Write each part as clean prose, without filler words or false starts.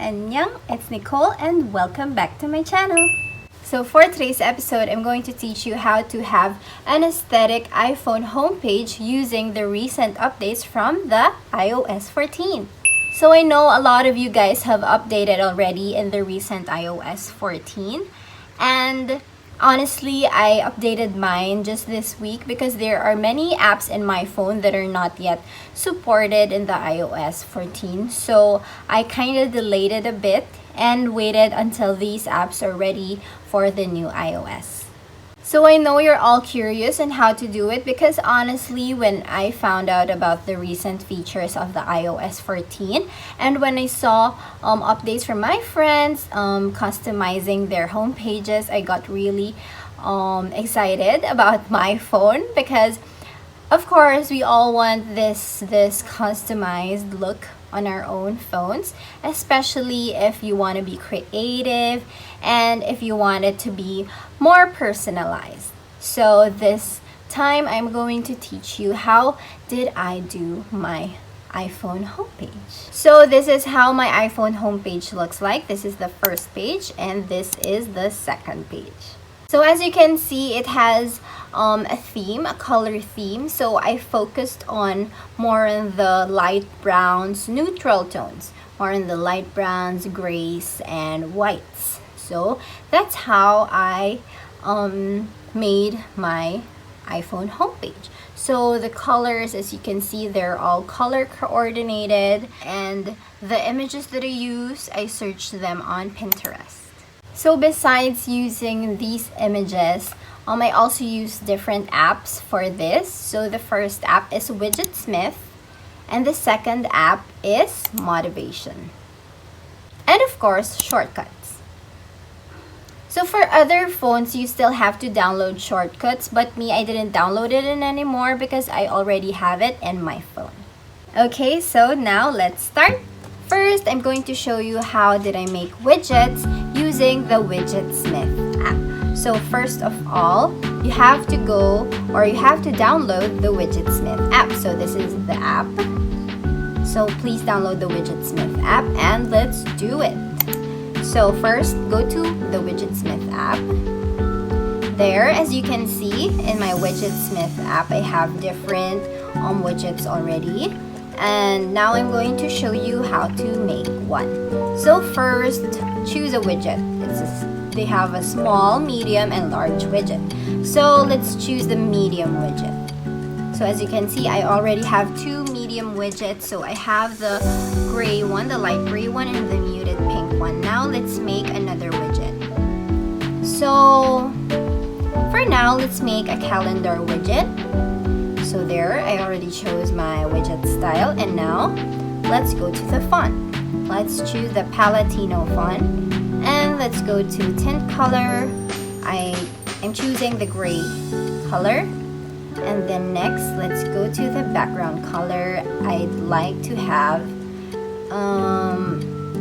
Annyeong, it's Nicole and welcome back to my channel. So for today's episode, I'm going to teach you how to have an aesthetic iPhone homepage using the recent updates from the iOS 14. So I know a lot of you guys have updated already in the recent iOS 14, and honestly, I updated mine just this week because there are many apps in my phone that are not yet supported in the iOS 14. So I kind of delayed it a bit and waited until these apps are ready for the new iOS. So I know you're all curious on how to do it because honestly, when I found out about the recent features of the iOS 14 and when I saw updates from my friends customizing their home pages, I got really excited about my phone because of course we all want this customized look on our own phones, especially if you want to be creative and if you want it to be more personalized. So this time I'm going to teach you how did I do my iPhone homepage. So this is how my iPhone homepage looks like. This is the first page and this is the second page. So as you can see, it has a theme, a color theme. So I focused on more on the light browns, neutral tones, more on the light browns, grays, and whites. So that's how I made my iPhone homepage. So the colors, as you can see, they're all color coordinated, and the images that I use, I searched them on Pinterest. So besides using these images, I also use different apps for this. So the first app is WIDGETSMITH and the second app is Motivation. And of course, shortcuts. So for other phones, you still have to download shortcuts, but me, I didn't download it in anymore because I already have it in my phone. Okay, so now let's start. First, I'm going to show you how did I make widgets using the WIDGETSMITH app. So first of all, you have to go or you have to download the WIDGETSMITH app. So this is the app. So please download the WIDGETSMITH app and let's do it. So first, go to the WIDGETSMITH app. There, as you can see, in my WIDGETSMITH app, I have different widgets already. And now I'm going to show you how to make one. So first, choose a widget. They have a small, medium, and large widget. So let's choose the medium widget. So as you can see, I already have two medium widgets. So I have the gray one, the light gray one, and the muted pink one. Now let's make another widget. So for now, let's make a calendar widget. So there, I already chose my widget style, and now let's go to the font. Let's choose the Palatino font, and let's go to tint color. I am choosing the gray color, and then next, let's go to the background color. I'd like to have,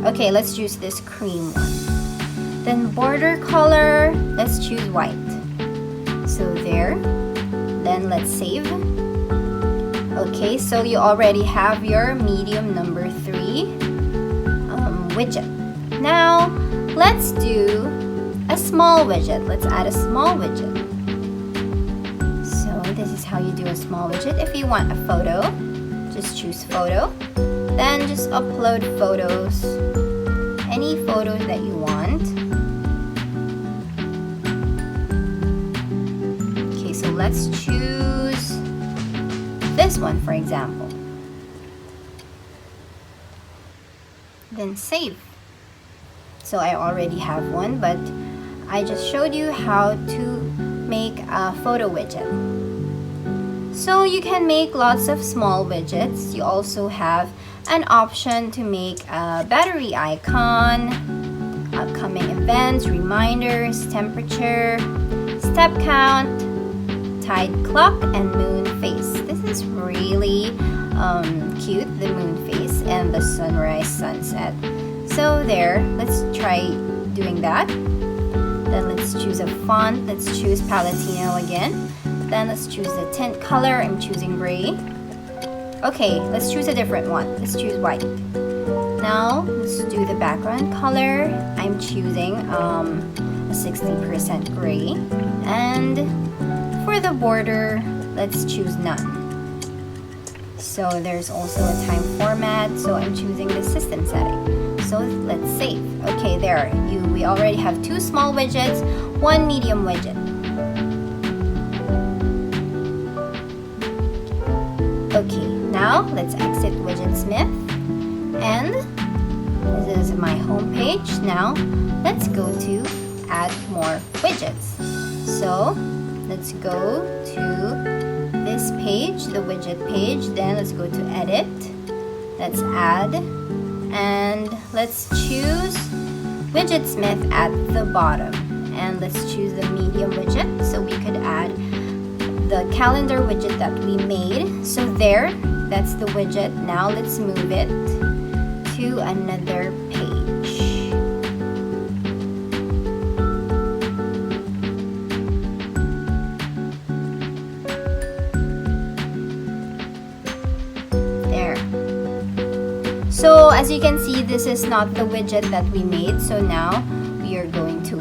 okay, let's choose this cream one. Then border color, let's choose white. So there, then let's save. Okay, so you already have your medium number 3 widget. Now, let's do a small widget. Let's add a small widget. So this is how you do a small widget. If you want a photo, just choose photo. Then just upload photos, any photos that you want. Okay, so let's choose this one, for example. Then save. So I already have one, but I just showed you how to make a photo widget. So you can make lots of small widgets. You also have an option to make a battery icon, upcoming events, reminders, temperature, step count, tide clock, and moon face. This is really cute, the moon face and the sunrise sunset. So there, let's try doing that. Then let's choose a font. Let's choose Palatino again. Then let's choose the tint color. I'm choosing gray. Okay, let's choose a different one. Let's choose white. Now, let's do the background color. I'm choosing a 60% gray. And for the border, let's choose none. So there's also a time format, so I'm choosing the system setting. So let's save. Okay, there. We already have 2 small widgets, 1 medium widget. Okay, now let's exit WIDGETSMITH. And this is my home page. Now let's go to add more widgets. So let's go to this page, the widget page. Then let's go to edit. Let's add. And let's choose WIDGETSMITH at the bottom. And let's choose the medium widget so we could add the calendar widget that we made. So there, that's the widget. Now let's move it to another page. There. So as you can see, this is not the widget that we made. So now we are going to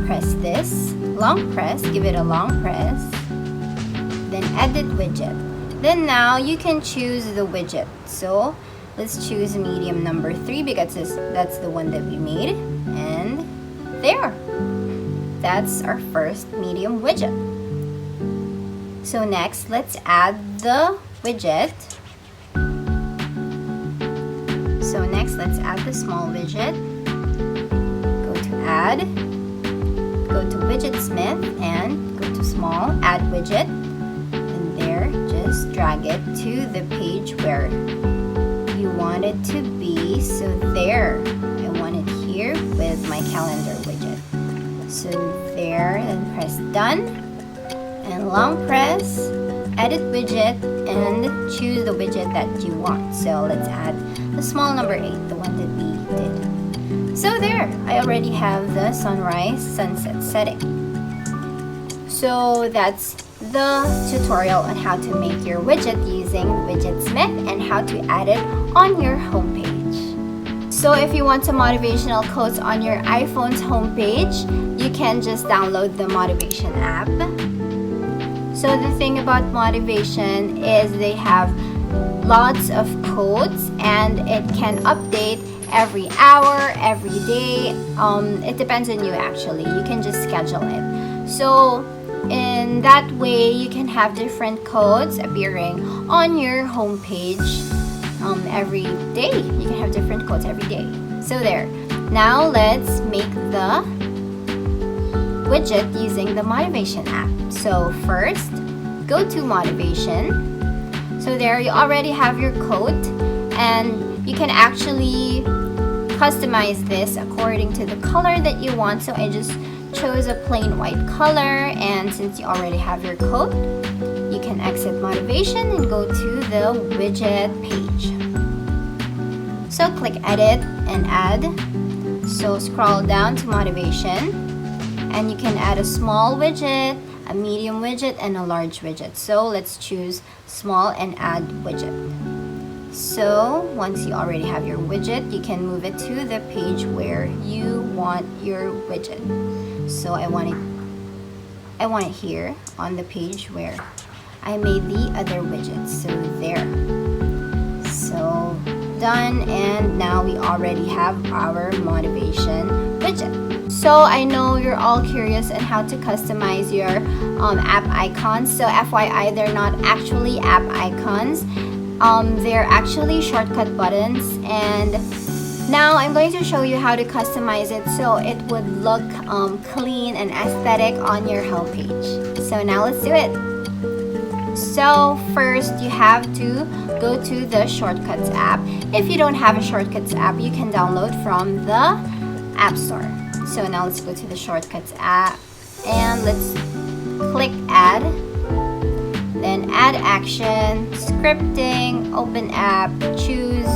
press this, long press, give it a long press, then edit widget. Then now you can choose the widget. So let's choose medium number 3 because that's the one that we made. And there. That's our first medium widget. So next, let's add the widget. So next, let's add the small widget. Go to add. Go to WIDGETSMITH and go to small, add widget. And there, just drag it to the page where you want it to be. So there, I want it here with my calendar widget. So there, and press done. And long press, edit widget, and choose the widget that you want. So let's add the small number 8, the one that we did. So there, I already have the sunrise sunset setting. So that's the tutorial on how to make your widget using WIDGETSMITH and how to add it on your homepage. So if you want some motivational quotes on your iPhone's homepage, you can just download the motivation app. So the thing about motivation is they have lots of quotes and it can update every hour, every day. It depends on you actually. You can just schedule it. So in that way, you can have different quotes appearing on your homepage every day. You can have different quotes every day. So there. Now let's make the widget using the motivation app. So first, go to motivation. So there you already have your quote and you can actually customize this according to the color that you want. So I just chose a plain white color, and since you already have your quote, you can exit motivation and go to the widget page. So click edit and add. So scroll down to motivation and you can add a small widget, a medium widget, and a large widget. So let's choose small and add widget. So once you already have your widget, you can move it to the page where you want your widget. So I want it here on the page where I made the other widgets. So there. So done, and now we already have our motivation widget. So I know you're all curious on how to customize your app icons. So FYI, they're not actually app icons. They're actually shortcut buttons, and now I'm going to show you how to customize it so it would look clean and aesthetic on your homepage. So now let's do it. So first you have to go to the Shortcuts app. If you don't have a Shortcuts app, you can download from the App Store. So now let's go to the Shortcuts app and let's click Add. Then Add Action, Scripting, Open App, Choose.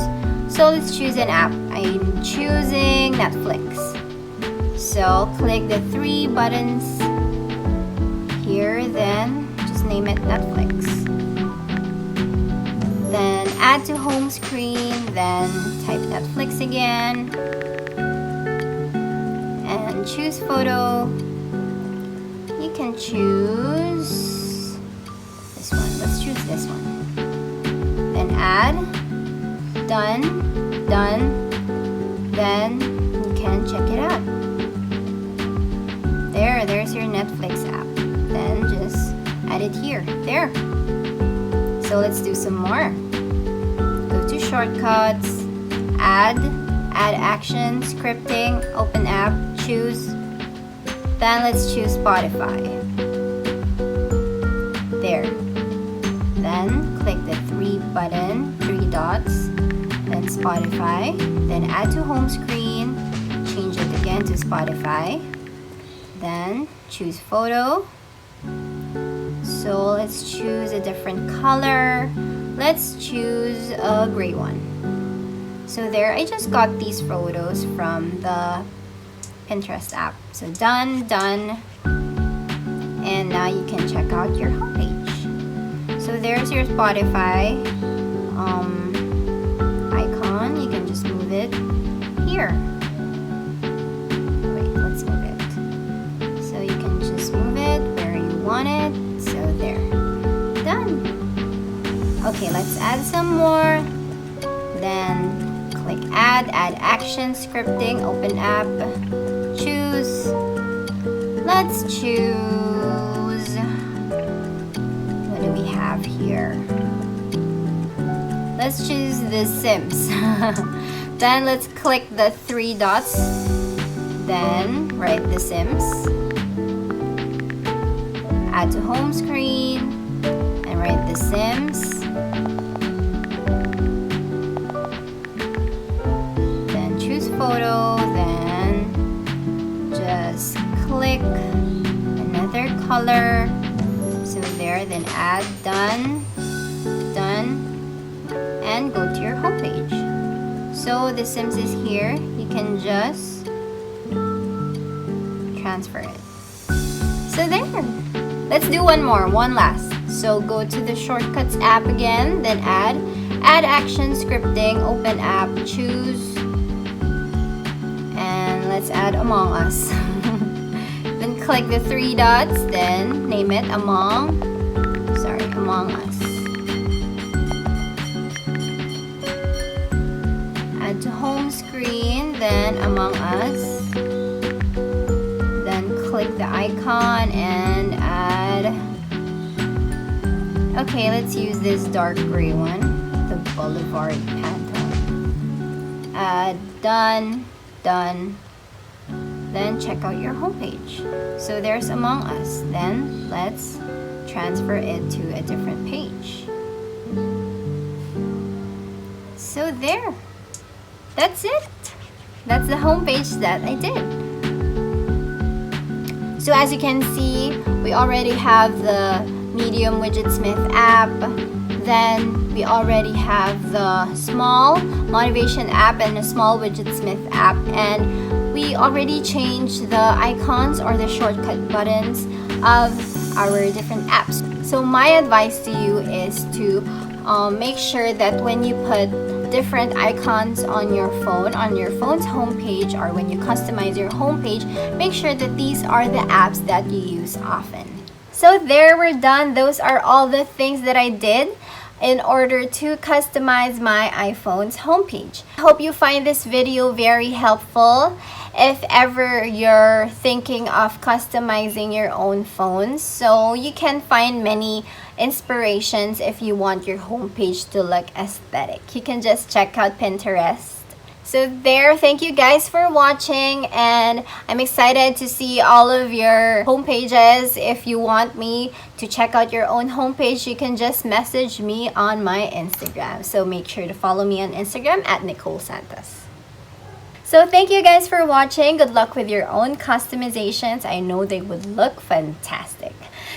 So let's choose an app. I'm choosing Netflix. So click the 3 buttons here, then just name it Netflix. Then add to home screen, then type Netflix again, and choose photo. You can choose this one. Let's choose this one. Then add, done, then you can check it out. There's your Netflix app. Then just add it here. There. So let's do some more. Go to shortcuts, add action, scripting, open app, choose. Then let's choose Spotify. There. Then click the three dots, then Spotify. Then add to home screen, change it again to Spotify. Then choose photo. So let's choose a different color. Let's choose a gray one. So there, I just got these photos from the Pinterest app. So done. And now you can check out your homepage. So there's your Spotify icon. You can just move it here. Wait, let's move it. So you can just move it where you want it. So there. Done. Okay, let's add some more. Then click add action, scripting, open app, choose. Let's choose, what do we have here? Let's choose The Sims. Then let's click the three dots, then write The Sims, add to home screen, and write The Sims. Photo, then just click another color. So there, then add, done, and go to your homepage. So The Sims is here. You can just transfer it. So there. Let's do one last. So go to the shortcuts app again, then add action, scripting, open app, choose. Let's add Among Us. Then click the three dots, then name it Among Us. Add to home screen, then Among Us. Then click the icon and add. Okay, let's use this dark gray one, the Boulevard Pantone. Add, done. Then check out your homepage. So there's Among Us. Then let's transfer it to a different page. So there. That's it. That's the homepage that I did. So as you can see, we already have the medium WIDGETSMITH app. Then we already have the small motivation app and the small WIDGETSMITH app. And we already changed the icons or the shortcut buttons of our different apps. So my advice to you is to make sure that when you put different icons on your phone's homepage, or when you customize your homepage, make sure that these are the apps that you use often. So there, we're done. Those are all the things that I did in order to customize my iPhone's homepage. I hope you find this video very helpful if ever you're thinking of customizing your own phones. So you can find many inspirations if you want your homepage to look aesthetic. You can just check out Pinterest. So there, thank you guys for watching, and I'm excited to see all of your homepages. If you want me to check out your own homepage, you can just message me on my Instagram. So make sure to follow me on Instagram at Nicole Santos. So thank you guys for watching. Good luck with your own customizations. I know they would look fantastic.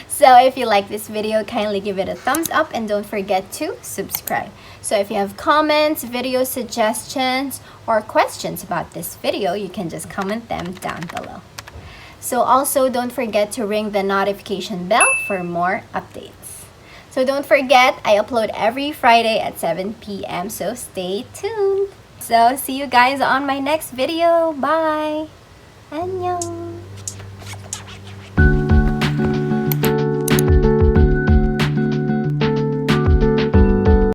So if you like this video, kindly give it a thumbs up and don't forget to subscribe. So if you have comments, video suggestions, or questions about this video, you can just comment them down below. So also don't forget to ring the notification bell for more updates. So don't forget, I upload every Friday at 7 p.m. So stay tuned. So see you guys on my next video. Bye! Annyeong!